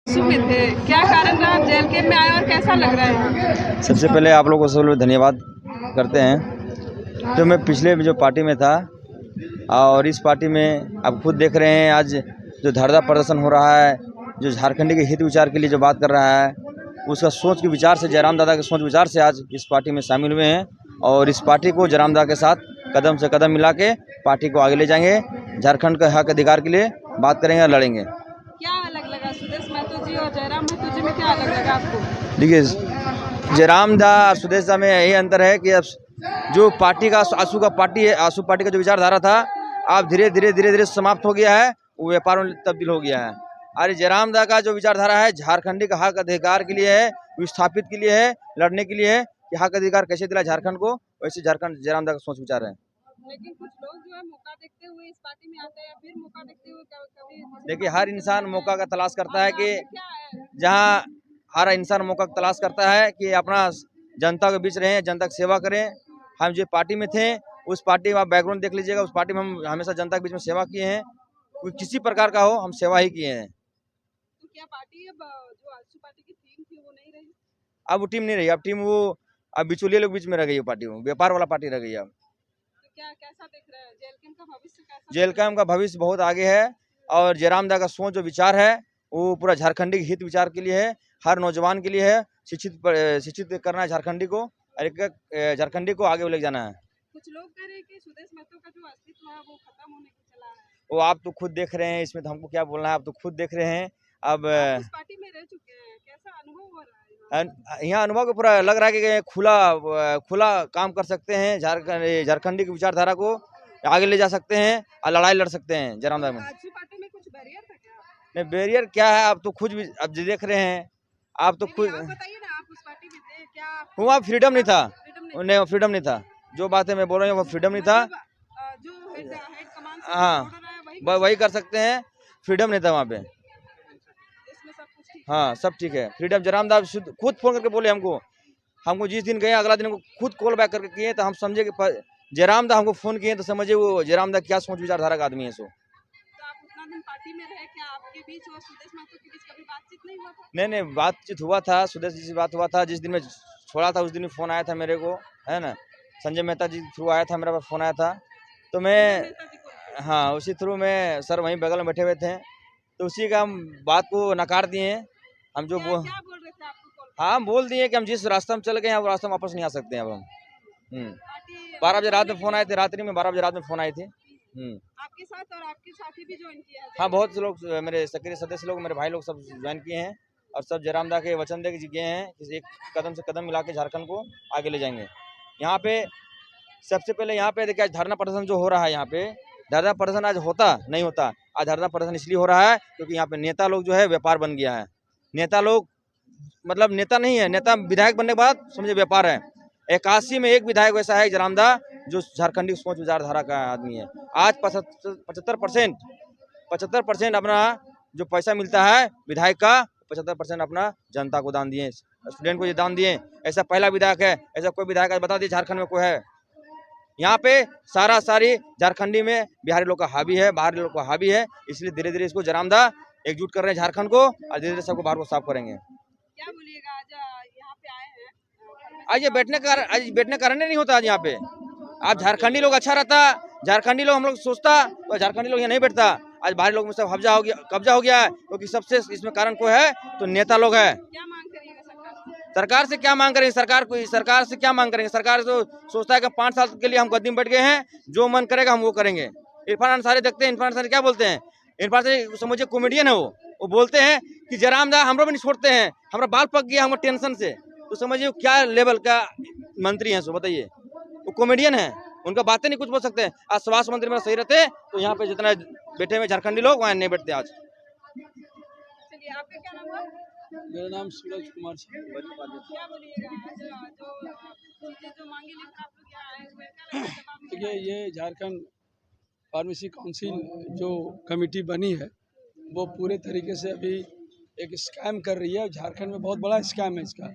में थे, क्या कारण रहा आप जेल कैद में आए और कैसा लग रहा है? सबसे पहले आप लोगों को सब लोग धन्यवाद करते हैं। तो मैं पिछले जो पार्टी में था और इस पार्टी में आप खुद देख रहे हैं आज जो धरना प्रदर्शन हो रहा है, जो झारखंडी के हित विचार के लिए जो बात कर रहा है, उसका सोच के विचार से, जयराम दादा के सोच विचार से आज इस पार्टी में शामिल हुए हैं और इस पार्टी को जयराम दादा के साथ कदम से कदम मिला के पार्टी को आगे ले जाएंगे। झारखंड के हक अधिकार के लिए बात करेंगे और लड़ेंगे। क्या अलग लगा सुदेश महतो जी और जयराम महतो जी में, क्या अलग लगा आपको? देखिए, जयराम दा और सुदेश दा में यही अंतर है कि अब जो पार्टी का आंसू पार्टी का जो विचारधारा था, अब धीरे धीरे समाप्त हो गया है, वो व्यापार में तब्दील हो गया है। और जयराम दा का जो विचारधारा है झारखंडी का हक अधिकार के लिए है, विस्थापित के लिए है, लड़ने के लिए है कि हक अधिकार कैसे दिला झारखंड को, वैसे झारखंड जयराम दा का सोच विचार है। लेकिन कुछ लोग जो है मौका देखते हुए इस पार्टी में आते हैं, या फिर मौका देखते हुए कभी देखिए, हर इंसान मौका का तलाश करता है कि क्या है? जहाँ हर इंसान मौका का तलाश करता है कि अपना जनता के बीच रहें, जनता की सेवा करें। हम जो पार्टी में थे, उस पार्टी में आप बैकग्राउंड देख लीजिएगा, उस पार्टी में हम हमेशा जनता के बीच में सेवा किए हैं। कोई किसी प्रकार का हो, हम सेवा ही किए हैं। तो क्या पार्टी अब जो आजसू पार्टी की थीम थी वो नहीं रही? अब वो टीम नहीं रही, अब टीम वो अब बिचौलिए लोग बीच में रह गई है, पार्टी में व्यापार वाला पार्टी रह गई है। अब तो क्या कैसा देख रहे हैं जेल कैंप का भविष्य, कैसा जेल कैंप का भविष्य बहुत आगे है और जयराम दा का सोच जो विचार है वो पूरा झारखंडी के हित विचार के लिए है, हर नौजवान के लिए है। शिक्षित करना है झारखंडी को और एक झारखंडी को आगे लेके जाना है। कुछ लोग कह रहे हैं कि सुदेश महतो का जो अस्तित्व है वो खत्म होने को चला है। वो आप तो खुद देख रहे हैं, इसमें तो हमको क्या बोलना है, आप तो खुद देख रहे हैं। अब आप उस पार्टी में रह चुके हैं, कैसा अनुभव हो रहा है? यहाँ अनुभव को पूरा लग रहा है कि खुला काम कर सकते हैं, झारखंडी की विचारधारा को आगे ले जा सकते हैं और लड़ाई लड़ सकते हैं जयराम दा में। आजसू पार्टी में कुछ बैरियर था क्या? नहीं, बैरियर क्या है, आप तो खुद भी अब जो देख रहे हैं, आप तो खुद आप बताइए ना, आप उस पार्टी में थे, क्या वहाँ फ्रीडम नहीं था, फ्रीडम नहीं फ्रीडम नहीं था। जो बातें मैं बोल रहा हूँ वो फ्रीडम नहीं था। जो हेड कमान से हाँ, ऑर्डर आया वही कर सकते हैं, फ्रीडम नहीं था वहाँ पे। इसमें सब कुछ ठीक हाँ, सब ठीक है, फ्रीडम। जयराम दा खुद फोन करके बोले हमको जिस दिन गए अगला दिन हमको खुद कॉल बैक करके किए, तो हम समझे कि जयराम दा हमको फोन किए तो समझे वो जयराम दा क्या सोच विचारधारा का आदमी है। सो तो आप उतना दिन पार्टी में रहे, क्या आपके बीच और सुदेश महतो के बीच कभी बातचीत नहीं हुआ था? नहीं, बातचीत हुआ था, सुदेश जी से बात हुआ था। जिस दिन मैं छोड़ा था उस दिन फोन आया था मेरे को, है ना, संजय मेहता जी थ्रू आया था, मेरा पास फोन आया था। तो मैं हाँ, उसी थ्रू में सर वहीं बगल में बैठे हुए थे, तो उसी का हम बात को नकार दिए। हम जो क्या बोल रहे थे आपको कॉल? हाँ, हम बोल दिए कि हम जिस रास्ते में चल गए हैं वो रास्ते में वापस नहीं आ सकते हैं अब हम। 12 बजे रात में फोन आए थे, रात्रि में 12 बजे रात में फोन आई थी। आपके साथ और आपके साथी भी ज्वाइन किया है? हाँ, बहुत से लोग, मेरे सक्रिय सदस्य लोग, मेरे भाई लोग सब ज्वाइन किए हैं और सब जयराम दा के वचन दे के गए हैं कि एक कदम से कदम मिला के झारखंड को आगे ले जाएंगे। यहाँ पे सबसे पहले यहाँ पे देखिए, आज धरना प्रदर्शन जो हो रहा है, यहाँ पे धरना प्रदर्शन आज होता नहीं होता। आज धरना प्रदर्शन इसलिए हो रहा है क्योंकि यहाँ पे नेता लोग जो है व्यापार बन गया है। नेता लोग मतलब नेता नहीं है, नेता विधायक बनने के बाद समझे व्यापार है। 81 में एक विधायक वैसा है जयराम दा जो झारखंडी सोच विचारधारा का आदमी है। आज 75% अपना जो पैसा मिलता है विधायक का, 75% अपना जनता को दान दिए, स्टूडेंट को ये दान दिए। ऐसा पहला विधायक है, ऐसा कोई विधायक बता दिए झारखंड में कोई है? यहाँ पे सारी झारखंडी में बिहारी लोग का हावी है, बाहरी लोग का हावी है। इसलिए धीरे धीरे इसको जयराम दा एकजुट कर रहे हैं झारखंड को और धीरे धीरे सबको बाहर को साफ करेंगे। क्या बोलिएगा, आज यहाँ पे आए हैं? आज बैठने का कारण नहीं होता। आज यहाँ पे आप झारखंडी लोग अच्छा रहता, झारखंडी लोग हम लोग सोचता तो झारखंडी लोग यहाँ नहीं बैठता। आज बाहरी लोग में सब कब्जा हो गया है क्योंकि सबसे इसमें कारण कोई है तो नेता लोग है। क्या मांग करिएगा सरकार से? क्या मांग करेंगे? सरकार से क्या मांग करेंगे? सरकार तो सोचता है कि 5 साल के लिए हम गद्दी में बैठ गए हैं, जो मन करेगा हम वो करेंगे। इरफान अंसारी देखते हैं, इरफान अंसारी क्या बोलते हैं? इरफान अंसारी समझिए कॉमेडियन है वो बोलते हैं कि जयराम दा हम लोग भी नहीं छोड़ते हैं, हमारा बाल पक गया हम टेंशन से। तो समझिए क्या लेवल का मंत्री है। सो बताइए, वो कॉमेडियन है, उनका बातें नहीं कुछ बोल सकते हैं। आज स्वास्थ्य मंत्री मेरा सही रहते तो यहाँ पे जितना बैठे हुए झारखंडी लोग वहाँ नहीं बैठते आज। चलिए, आपका क्या नाम है? मेरा नाम सूरज कुमार है। क्या बोलिएगा, जो चीजें जो मांगे लेकर आप लोग यहाँ आए हुए, क्या लगता है जवाब मिलेगा? देखिए, ये झारखंड फार्मेसी काउंसिल जो कमेटी बनी है वो पूरे तरीके से अभी एक स्कैम कर रही है। झारखंड में बहुत बड़ा स्कैम है इसका।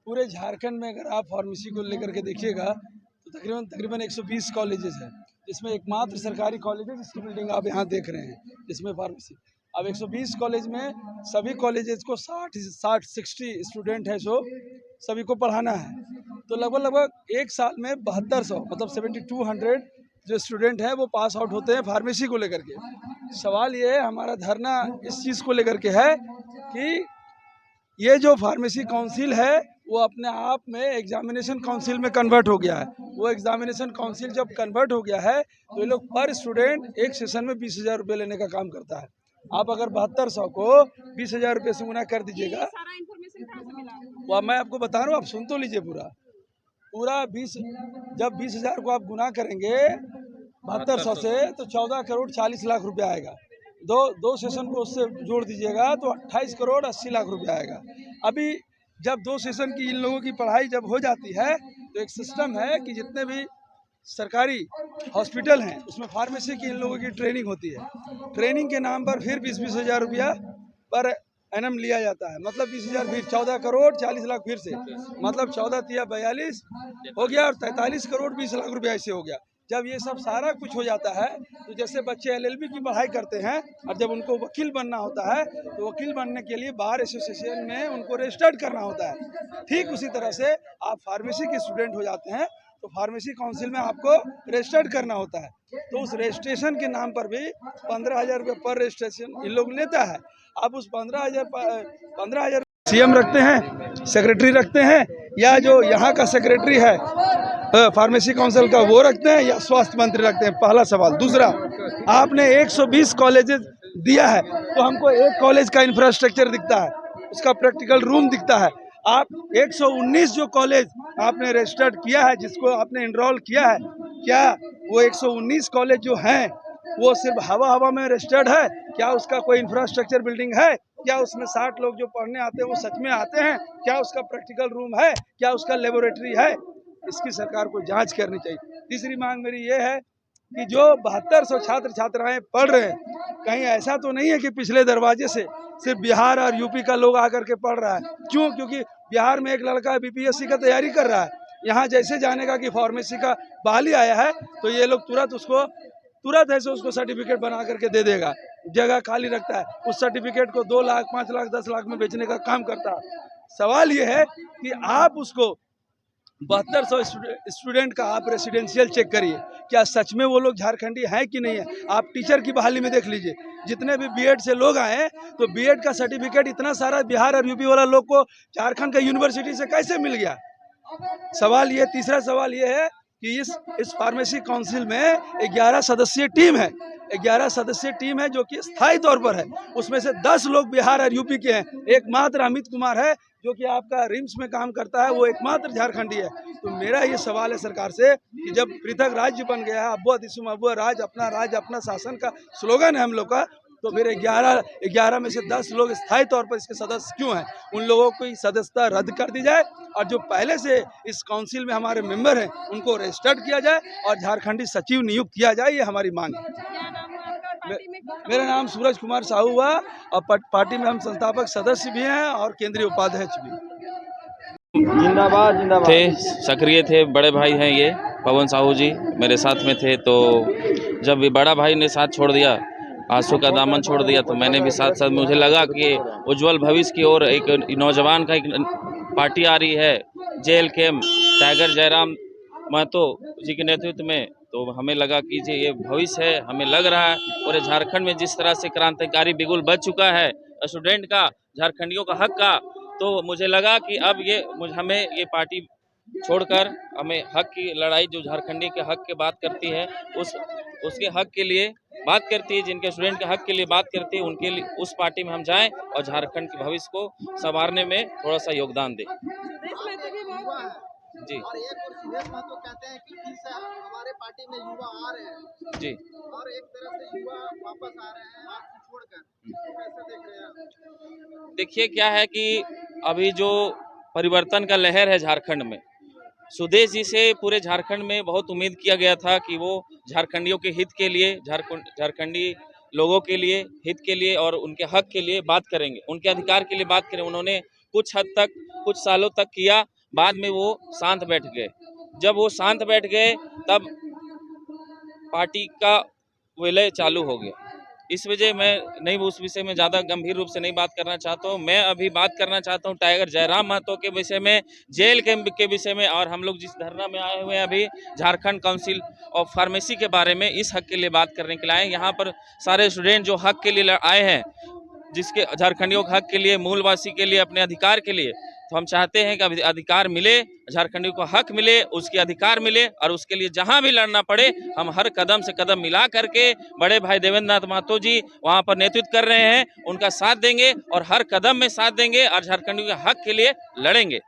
पूरे झारखंड में अगर आप फार्मेसी को लेकर के देखिएगा तो तकरीबन 120 कॉलेजेस हैं, जिसमें एकमात्र सरकारी कॉलेज है जिसकी बिल्डिंग आप यहाँ देख रहे हैं, जिसमें फार्मेसी। अब 120 कॉलेज में सभी कॉलेजेस को 60 स्टूडेंट है जो सभी को पढ़ाना है, तो लगभग एक साल में 7200 मतलब 7200 जो स्टूडेंट हैं वो पास आउट होते हैं फार्मेसी को लेकर के। सवाल ये है, हमारा धरना इस चीज़ को लेकर के है कि ये जो फार्मेसी काउंसिल है वो अपने आप में एग्जामिनेशन काउंसिल में कन्वर्ट हो गया है। वो एग्जामिनेशन काउंसिल जब कन्वर्ट हो गया है तो ये लोग पर स्टूडेंट एक सेशन में 20,000 रुपये लेने का काम करता है। आप अगर 7200 को 20,000 रुपये से गुना कर दीजिएगा, सारा इन्फॉर्मेशन कहाँ से मिला? वह मैं आपको बता रहा हूँ, आप सुन तो लीजिए पूरा 20 जब 20,000 को आप गुना करेंगे 7200 से तो 14 करोड़ 40 लाख रुपया आएगा। दो सेशन को उससे जोड़ दीजिएगा तो 28 करोड़ 80 लाख रुपया आएगा। अभी जब 2 सेशन की इन लोगों की पढ़ाई जब हो जाती है तो एक सिस्टम है कि जितने भी सरकारी हॉस्पिटल हैं उसमें फार्मेसी की इन लोगों की ट्रेनिंग होती है। ट्रेनिंग के नाम पर फिर 20-20 हज़ार रुपया पर एनम लिया जाता है, मतलब 20,000 फिर 14 करोड़ 40 लाख फिर से, मतलब 14 तिया 42 हो गया और 43 करोड़ 20 लाख रुपया ऐसे हो गया। जब ये सब सारा कुछ हो जाता है तो जैसे बच्चे LLB की पढ़ाई करते हैं और जब उनको वकील बनना होता है तो वकील बनने के लिए बार एसोसिएशन में उनको रजिस्टर्ड करना होता है। ठीक उसी तरह से आप फार्मेसी के स्टूडेंट हो जाते हैं तो फार्मेसी काउंसिल में आपको रजिस्टर्ड करना होता है। तो उस रजिस्ट्रेशन के नाम पर भी 15,000 रुपये पर रजिस्ट्रेशन इन लोग लेता है। अब उस 15,000 CM रखते हैं, सेक्रेटरी रखते हैं, या जो यहाँ का सेक्रेटरी है फार्मेसी काउंसिल का वो रखते हैं, या स्वास्थ्य मंत्री रखते हैं? पहला सवाल। दूसरा, आपने 120 कॉलेजेस दिया है तो हमको एक कॉलेज का इंफ्रास्ट्रक्चर दिखता है, उसका प्रैक्टिकल रूम दिखता है। आप 119 जो कॉलेज आपने रजिस्टर्ड किया है, जिसको आपने इनरोल किया है, क्या वो 119 कॉलेज जो हैं वो सिर्फ हवा में रजिस्टर्ड है? क्या उसका कोई इंफ्रास्ट्रक्चर बिल्डिंग है? क्या उसमें 60 लोग जो पढ़ने आते हैं वो सच में आते हैं? क्या उसका प्रैक्टिकल रूम है? क्या उसका लेबोरेटरी है? इसकी सरकार को जांच करनी चाहिए। तीसरी मांग मेरी ये है कि जो 7200 छात्र छात्राएं पढ़ रहे हैं, कहीं ऐसा तो नहीं है कि पिछले दरवाजे से सिर्फ बिहार और यूपी का लोग आकर के पढ़ रहा है? क्यों? क्योंकि बिहार में एक लड़का BPSC का तैयारी कर रहा है, यहाँ जैसे जाने का कि फार्मेसी का बहाली आया है तो ये लोग तुरंत ऐसे उसको सर्टिफिकेट बना करके दे देगा। जगह खाली रखता है, उस सर्टिफिकेट को 2 लाख 5 लाख 10 लाख में बेचने का काम करता है। सवाल ये है कि आप उसको 7200 स्टूडेंट का आप रेसिडेंशियल चेक करिए, क्या सच में वो लोग झारखंडी हैं कि नहीं है? आप टीचर की बहाली में देख लीजिए, जितने भी B.Ed से लोग आए हैं तो B.Ed का सर्टिफिकेट इतना सारा बिहार और यूपी वाला लोग को झारखंड का यूनिवर्सिटी से कैसे मिल गया? सवाल ये। तीसरा सवाल ये है कि इस फार्मेसी काउंसिल में 11 सदस्यीय टीम है, 11 सदस्यीय टीम है जो कि स्थायी तौर पर है। उसमें से 10 लोग बिहार और यूपी के हैं, एकमात्र अमित कुमार है जो कि आपका रिम्स में काम करता है, वो एकमात्र झारखंडी है। तो मेरा ये सवाल है सरकार से कि जब पृथक राज्य बन गया है, अब्बुआ दिसुम अब्बुआ राज, अपना शासन का स्लोगन है हम लोग का, तो फिर 11 में से 10 लोग स्थायी तौर पर इसके सदस्य क्यों हैं? उन लोगों की सदस्यता रद्द कर दी जाए और जो पहले से इस काउंसिल में हमारे मेंबर हैं उनको रजिस्टर्ड किया जाए और झारखंडी सचिव नियुक्त किया जाए, ये हमारी मांग है। क्या नाम है आपका और पार्टी में क्या? मेरा नाम सूरज कुमार साहू हुआ और पार्टी में हम संस्थापक सदस्य भी हैं और केंद्रीय उपाध्यक्ष भी। जिंदाबाद जिंदाबाद। थे, सक्रिय थे, बड़े भाई हैं ये पवन साहू जी मेरे साथ में थे। तो जब ये बड़ा भाई ने साथ छोड़ दिया, आंसू का दामन छोड़ दिया, तो मैंने भी साथ साथ, मुझे लगा कि उज्जवल भविष्य की ओर एक नौजवान का एक पार्टी आ रही है, JLKM टाइगर जयराम महतो जी के नेतृत्व में, तो हमें लगा कि ये भविष्य है, हमें लग रहा है। और झारखंड में जिस तरह से क्रांतिकारी बिगुल बज चुका है स्टूडेंट का, झारखंडियों का हक का, तो मुझे लगा कि अब हमें ये पार्टी छोड़कर हमें हक की लड़ाई, जो झारखंडी के हक की बात करती है, उसके हक के लिए बात करती है, जिनके स्टूडेंट के हक के लिए बात करती है, उनके लिए उस पार्टी में हम जाएं और झारखंड के भविष्य को संवारने में थोड़ा सा योगदान दें। सुदेश महतो भी बहुत जी और एक और सुदेश महतो कहते हैं कि इस हमारे पार्टी में युवा आ रहे हैं जी। और एक तरह से युवा वापस आ रहे हैं आपको छोड़कर, तो कैसे देख रहे हैं आप? देखिए क्या है कि अभी जो परिवर्तन का लहर है झारखंड में, सुदेश जी से पूरे झारखंड में बहुत उम्मीद किया गया था कि वो झारखंडियों के हित के लिए, झारखंडी लोगों के लिए, हित के लिए और उनके हक के लिए बात करेंगे, उनके अधिकार के लिए बात करें। उन्होंने कुछ हद तक, कुछ सालों तक किया, बाद में वो शांत बैठ गए। जब वो शांत बैठ गए तब पार्टी का विलय चालू हो गया। इस वजह मैं नहीं उस विषय में ज़्यादा गंभीर रूप से नहीं बात करना चाहता हूँ। मैं अभी बात करना चाहता हूँ टाइगर जयराम महतो के विषय में, जेल के विषय में, और हम लोग जिस धरना में आए हुए हैं अभी झारखंड काउंसिल ऑफ फार्मेसी के बारे में, इस हक के लिए बात करने के लिए आए। यहाँ पर सारे स्टूडेंट जो हक के लिए आए हैं, जिसके झारखंडियों के हक के लिए, मूलवासी के लिए, अपने अधिकार के लिए, तो हम चाहते हैं कि अधिकार मिले, झारखंडियों को हक मिले, उसके अधिकार मिले, और उसके लिए जहां भी लड़ना पड़े हम हर कदम से कदम मिला करके, बड़े भाई देवेंद्र नाथ महतो जी वहां पर नेतृत्व कर रहे हैं, उनका साथ देंगे और हर कदम में साथ देंगे और झारखंडियों के हक के लिए लड़ेंगे।